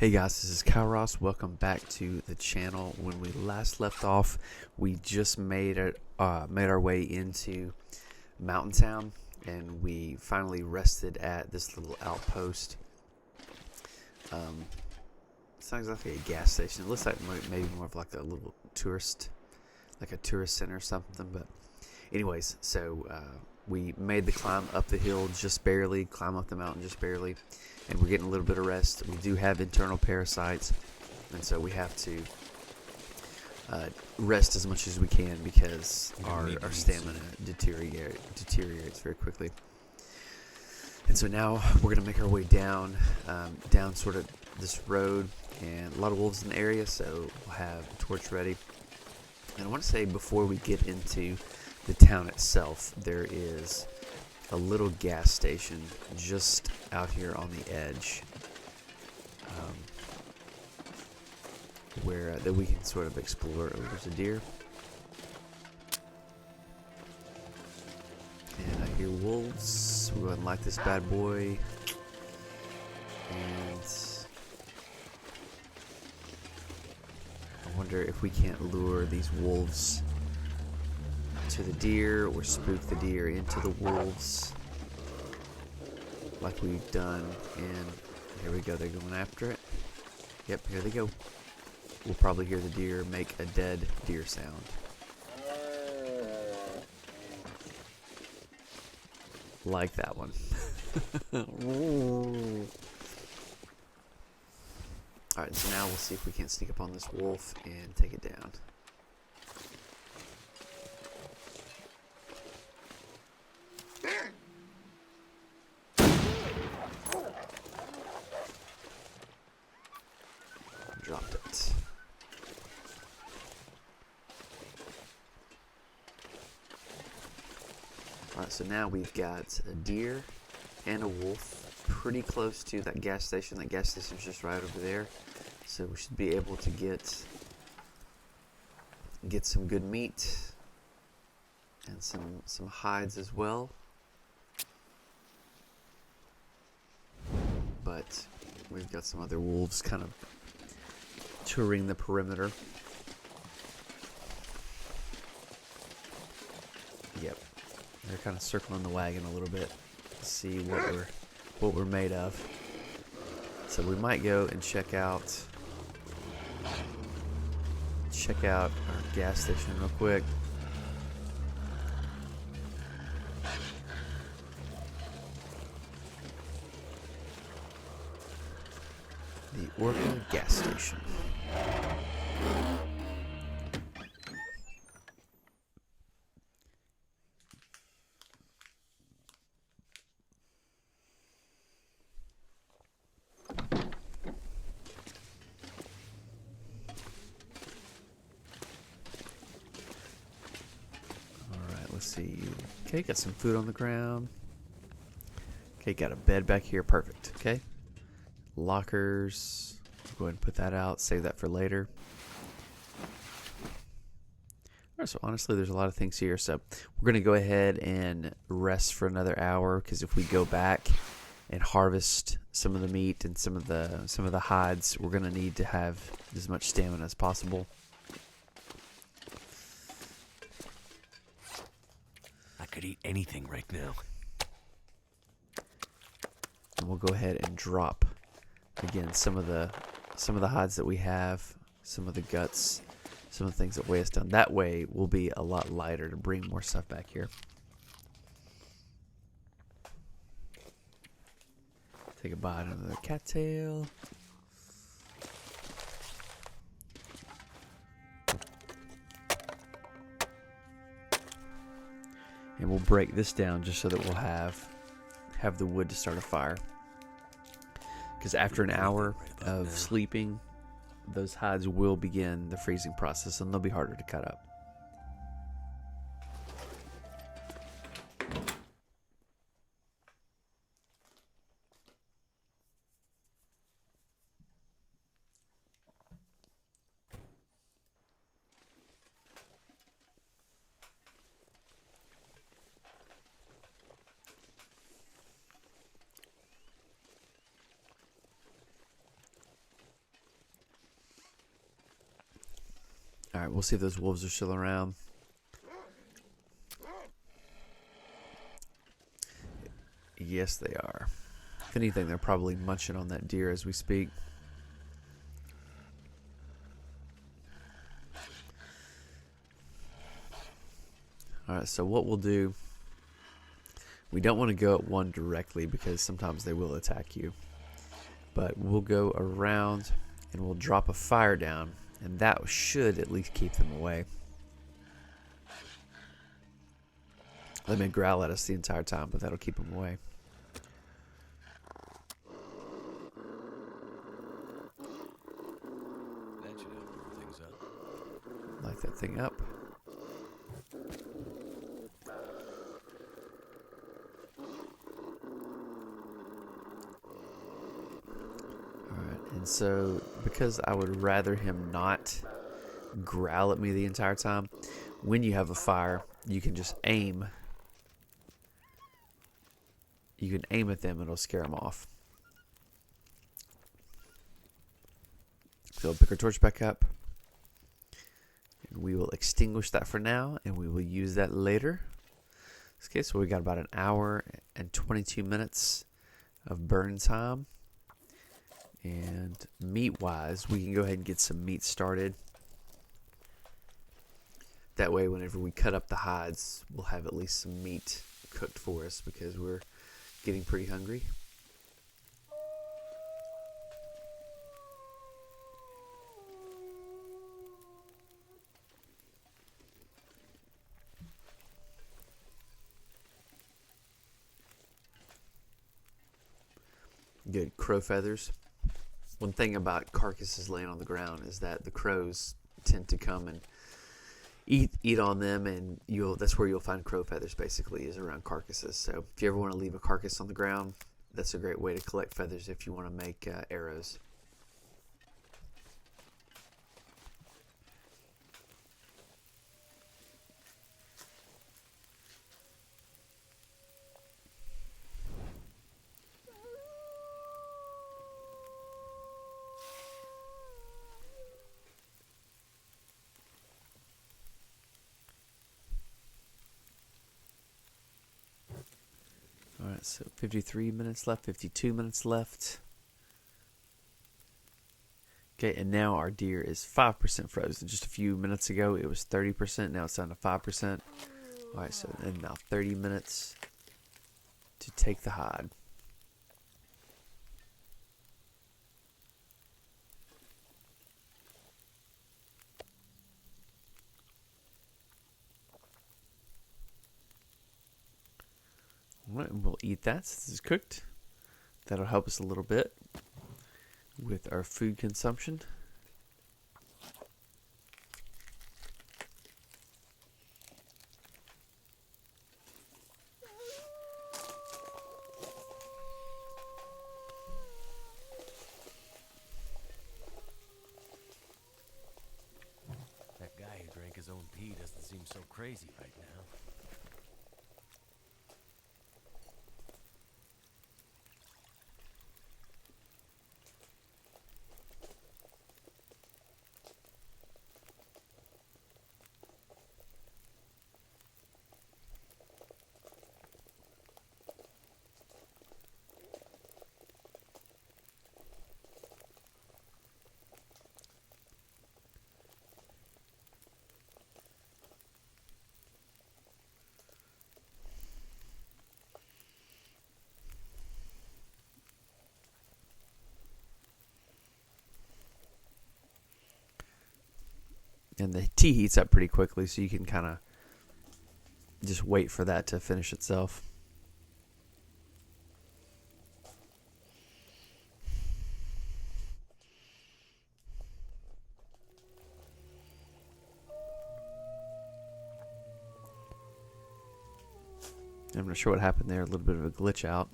Hey guys, this is Kyle Ross. Welcome back to the channel. When we last left off, we just made our way into Mountain Town, and we finally rested at this little outpost. It's not exactly a gas station. It looks like maybe more of like a little tourist, like a tourist center or something. But anyways, so we made the climb up the hill just barely, climb up the mountain just barely, and we're getting a little bit of rest. We do have internal parasites, and so we have to rest as much as we can because our stamina deteriorates very quickly. And so now we're going to make our way down sort of this road, and a lot of wolves in the area, so we'll have a torch ready. And I want to say before we get into the town itself, there is a little gas station just out here on the edge, where that we can sort of explore. Oh, there's a deer, and I hear wolves. We wouldn't like this bad boy, and I wonder if we can't lure these wolves to the deer or spook the deer into the wolves like we've done. And here we go, they're going after it. Yep, here they go. We'll probably hear the deer make a dead deer sound. Like that one. Alright, so now we'll see if we can't sneak up on this wolf and take it down. Dropped it. Alright, so now we've got a deer and a wolf pretty close to that gas station. That gas station's just right over there. So we should be able to get some good meat and some hides as well. But we've got some other wolves kind of touring the perimeter. Yep, they're kind of circling the wagon a little bit to see what we're made of. So we might go and check out our gas station real quick. The Orca gas station. Alright, let's see. Okay, got some food on the ground. Okay, got a bed back here. Perfect. Okay. Lockers. Go ahead and put that out. Save that for later. Alright, so honestly, there's a lot of things here. So we're going to go ahead and rest for another hour, because if we go back and harvest some of the meat and some of the hides, we're going to need to have as much stamina as possible. I could eat anything right now. And we'll go ahead and drop again some of the hides that we have, some of the guts, some of the things that weigh us down. That way we'll be a lot lighter to bring more stuff back here. Take a bite of the cattail. And we'll break this down just so that we'll have the wood to start a fire. Because after an hour of sleeping, those hides will begin the freezing process, and they'll be harder to cut up. All right, we'll see if those wolves are still around. Yes, they are. If anything, they're probably munching on that deer as we speak. All right, so what we'll do, we don't want to go at one directly because sometimes they will attack you. But we'll go around and we'll drop a fire down, and that should at least keep them away. They may growl at us the entire time, but that'll keep them away. That should help burn things up. Light that thing up. Alright, and so because I would rather him not growl at me the entire time, when you have a fire, you can just aim. You can aim at them and it'll scare them off. So we'll pick our torch back up. And we will extinguish that for now, and we will use that later. Okay, so we got about an hour and 22 minutes of burn time. And meat-wise, we can go ahead and get some meat started. That way, whenever we cut up the hides, we'll have at least some meat cooked for us because we're getting pretty hungry. Good. Crow feathers. One thing about carcasses laying on the ground is that the crows tend to come and eat on them, and that's where you'll find crow feathers, basically, is around carcasses. So if you ever want to leave a carcass on the ground, that's a great way to collect feathers if you want to make arrows. Alright, so 53 minutes left, 52 minutes left. Okay, and now our deer is 5% frozen. Just a few minutes ago, it was 30%. Now it's down to 5%. Alright, so then now 30 minutes to take the hide. Alright, and we'll eat that since it's cooked. That'll help us a little bit with our food consumption. That guy who drank his own pee doesn't seem so crazy right now. And the tea heats up pretty quickly, so you can kind of just wait for that to finish itself. I'm not sure what happened there, a little bit of a glitch out.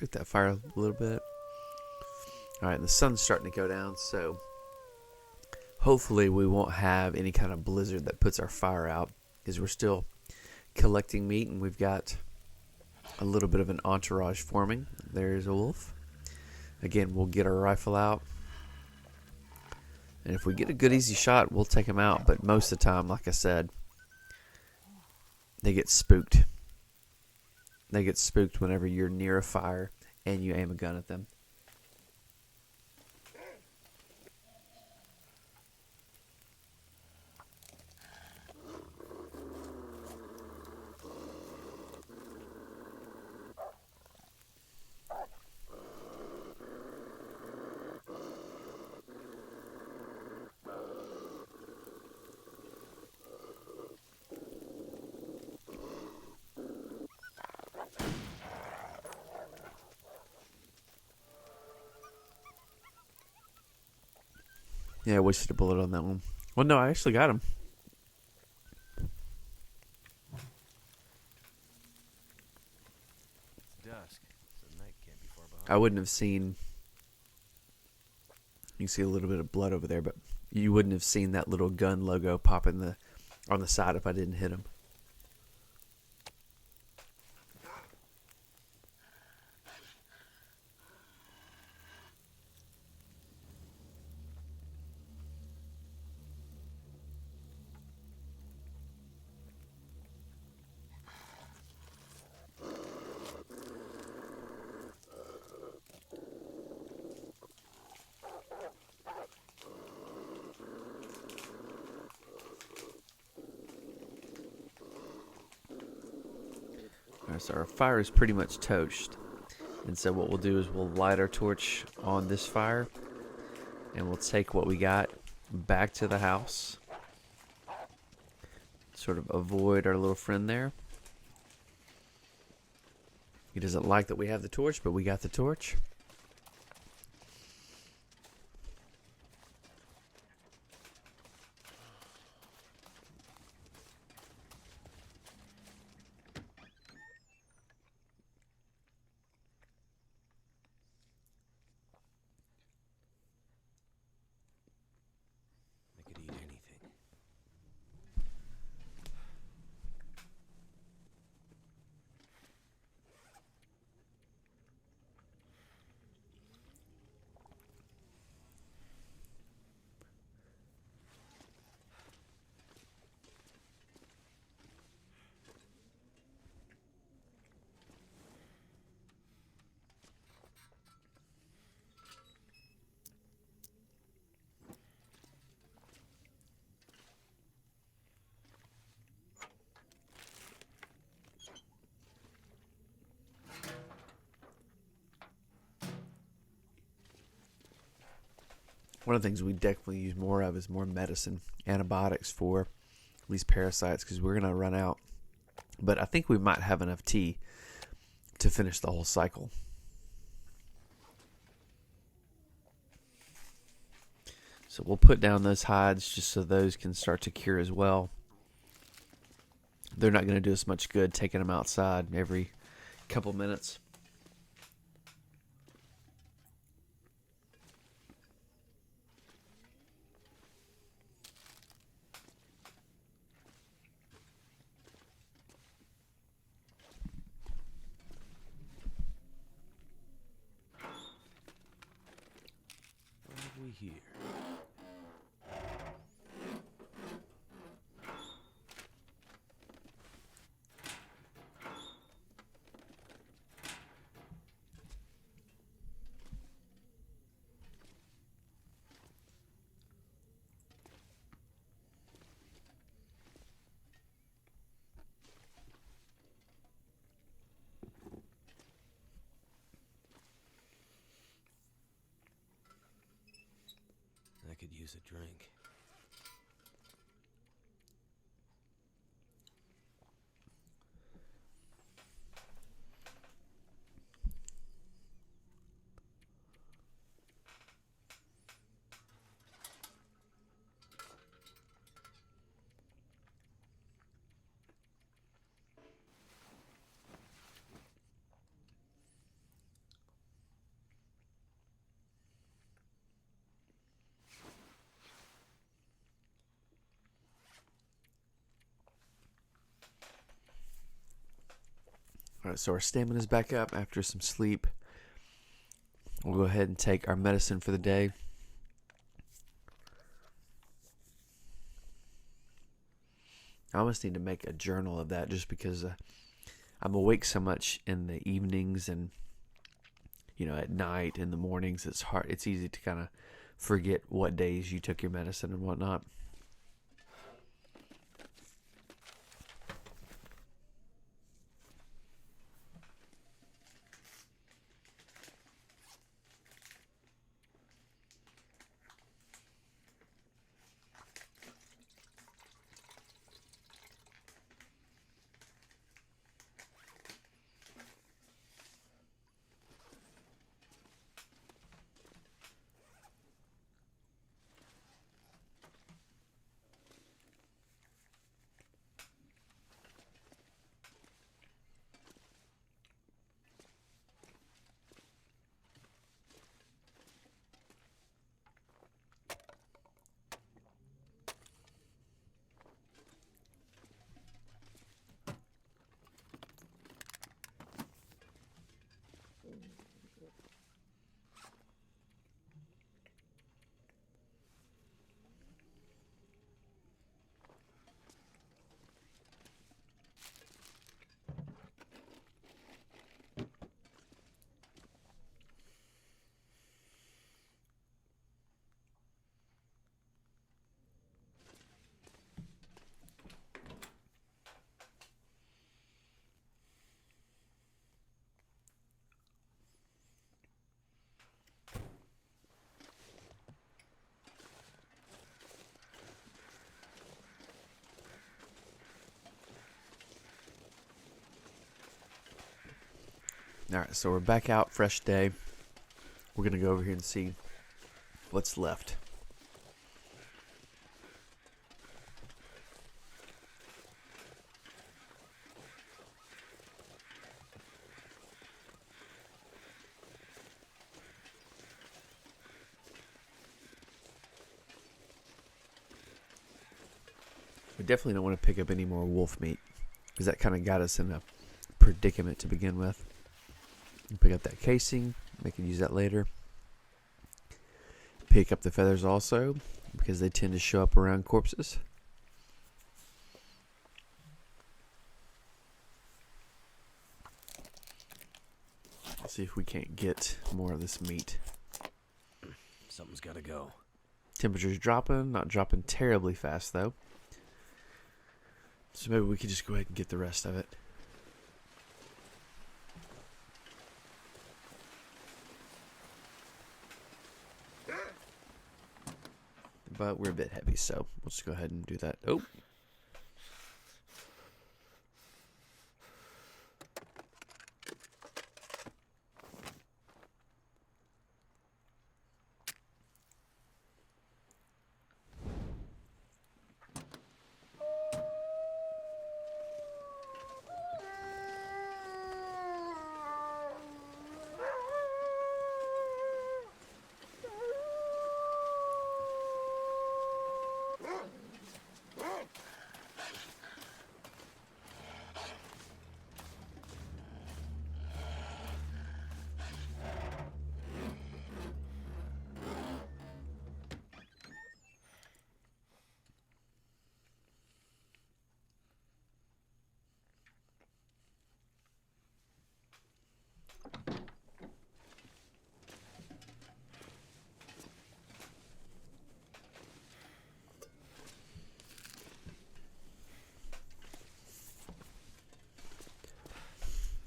Get that fire a little bit. All right, the sun's starting to go down, so hopefully we won't have any kind of blizzard that puts our fire out, because we're still collecting meat and we've got a little bit of an entourage forming. There's a wolf. Again, we'll get our rifle out, and if we get a good easy shot, we'll take them out. But most of the time, like I said, they get spooked. They get spooked whenever you're near a fire and you aim a gun at them. Yeah, I wasted a bullet on that one. Well, no, I actually got him. It's dusk, so night can't be far behind. I wouldn't have seen... You can see a little bit of blood over there, but you wouldn't have seen that little gun logo pop on the side if I didn't hit him. Alright, so our fire is pretty much toast. And so what we'll do is we'll light our torch on this fire, and we'll take what we got back to the house. Sort of avoid our little friend there. He doesn't like that we have the torch, but we got the torch. I could eat anything. One of the things we definitely use more of is more medicine, antibiotics for these parasites, because we're going to run out. But I think we might have enough tea to finish the whole cycle. So we'll put down those hides just so those can start to cure as well. They're not going to do us much good taking them outside every couple minutes. What have we here? I could use a drink. Alright, so our stamina's back up after some sleep. We'll go ahead and take our medicine for the day. I almost need to make a journal of that just because I'm awake so much in the evenings and, at night, in the mornings. It's easy to kind of forget what days you took your medicine and whatnot. Alright, so we're back out, fresh day. We're going to go over here and see what's left. We definitely don't want to pick up any more wolf meat, because that kind of got us in a predicament to begin with. Pick up that casing. We can use that later. Pick up the feathers also, because they tend to show up around corpses. Let's see if we can't get more of this meat. Something's got to go. Temperature's dropping, not dropping terribly fast though. So maybe we could just go ahead and get the rest of it. But we're a bit heavy, so we'll just go ahead and do that. Oh.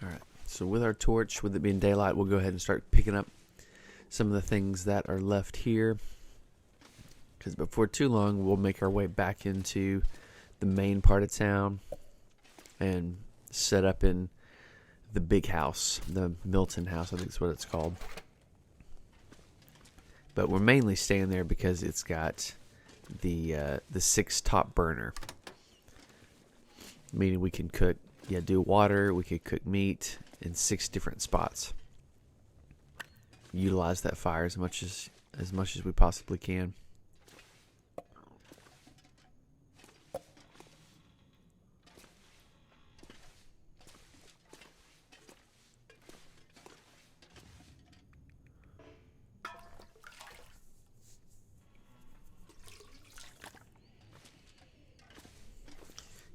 Alright, so with our torch, with it being daylight, we'll go ahead and start picking up some of the things that are left here. Because before too long, we'll make our way back into the main part of town and set up in the big house, the Milton House, I think is what it's called. But we're mainly staying there because it's got the 6 top burner, meaning we can cook. Do water, we could cook meat in 6 different spots. Utilize that fire as much as we possibly can.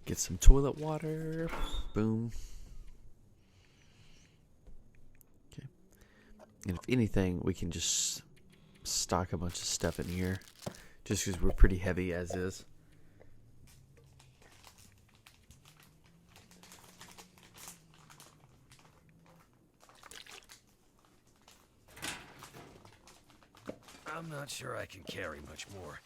Get some toilet water. Boom. Okay. And if anything, we can just stock a bunch of stuff in here. Just because we're pretty heavy as is. I'm not sure I can carry much more.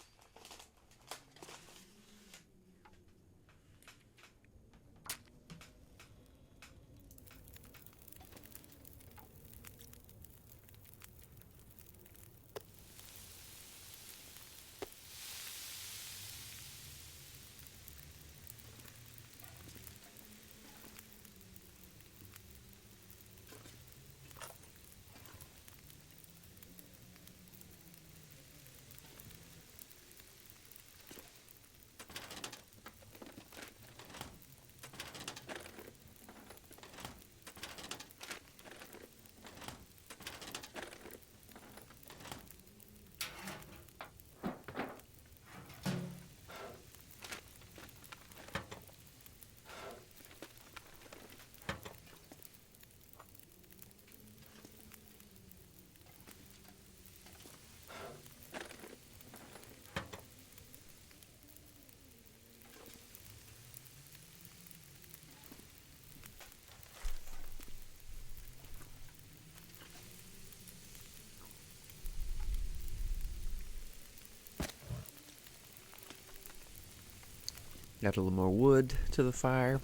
Got a little more wood to the fire.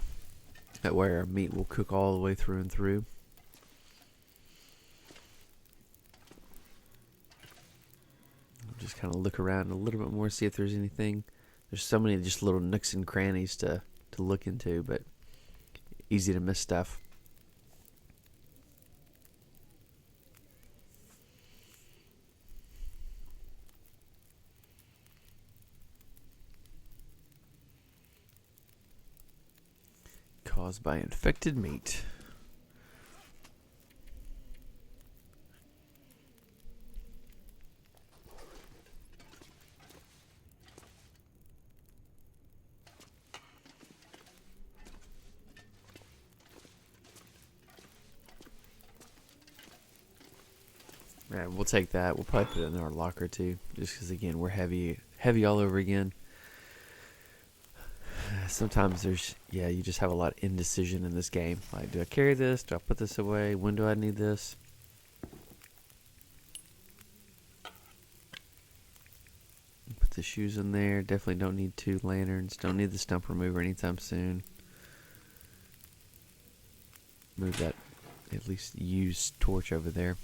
That way our meat will cook all the way through and through. Just kind of look around a little bit more, see if there's anything. There's so many just little nooks and crannies to look into, but easy to miss stuff. Caused by infected meat. Right, we'll take that. We'll probably put it in our locker too, just because again we're heavy all over again. Sometimes there's, you just have a lot of indecision in this game. Like, do I carry this? Do I put this away? When do I need this? Put the shoes in there. Definitely don't need 2 lanterns. Don't need the stump remover anytime soon. Move that at least used torch over there.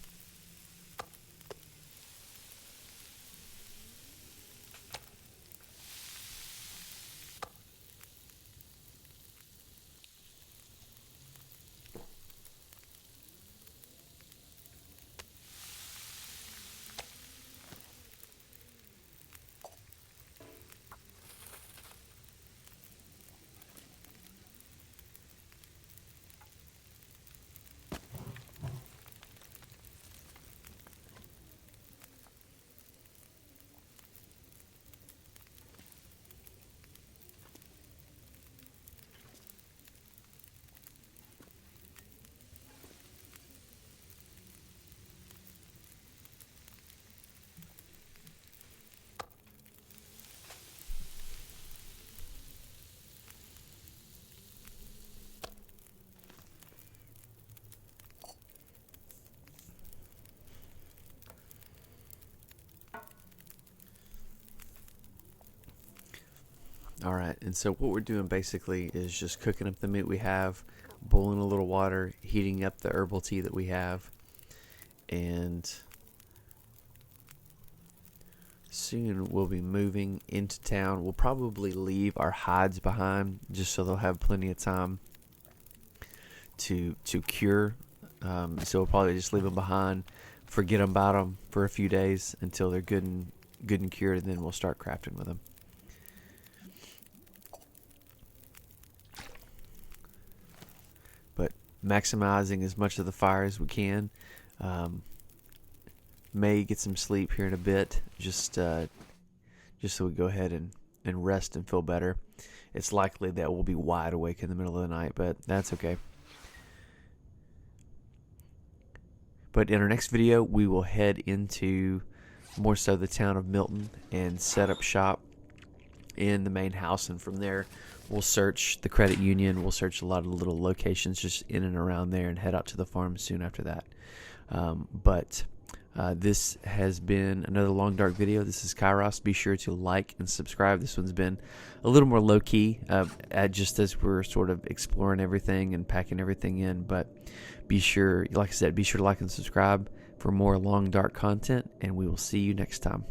Alright, and so what we're doing basically is just cooking up the meat we have, boiling a little water, heating up the herbal tea that we have, and soon we'll be moving into town. We'll probably leave our hides behind just so they'll have plenty of time to cure. So we'll probably just leave them behind, forget about them for a few days until they're good and cured, and then we'll start crafting with them. But maximizing as much of the fire as we can. May get some sleep here in a bit, just so we go ahead and and rest and feel better, it's likely that we'll be wide awake in the middle of the night, but that's okay. But in our next video, we will head into more so the town of Milton and set up shop in the main house, and from there we'll search the credit union. We'll search a lot of little locations just in and around there and head out to the farm soon after that. But this has been another Long Dark video. This is Kairos. Be sure to like and subscribe. This one's been a little more low-key, just as we're sort of exploring everything and packing everything in. But be sure, like I said, be sure to like and subscribe for more Long Dark content, and we will see you next time.